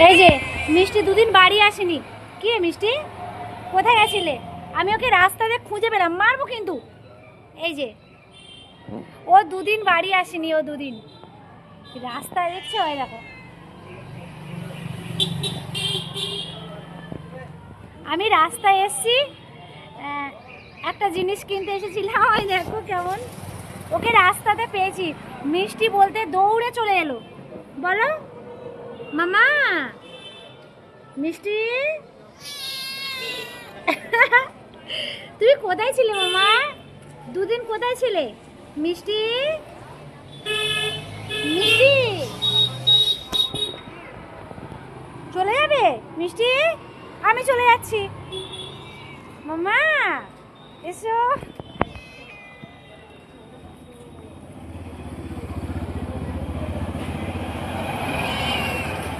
এই যে মিষ্টি দুদিন বাড়ি আসেনি। কি মিষ্টি, কোথায় গেছিলে? আমি ওকে রাস্তাতে খুঁজে পেলাম, মারবো কিন্তু। এই যে ও দুদিন বাড়ি আসেনি, ও দুদিন রাস্তায় দেখছো, ওই দেখো। আমি রাস্তায় এসছি, একটা জিনিস কিনতে এসেছিলাম, ওই দেখো কেমন। ওকে রাস্তাতে পেয়েছি, মিষ্টি বলতে দৌড়ে চলে এলো। বলো মামা। মিষ্টি তুমি কোথায় ছিলে মামা? দুদিন কোথায় ছিলে? মিষ্টি মিষ্টি চলে যাবে মিষ্টি? আমি চলে যাচ্ছি মামা, এসো।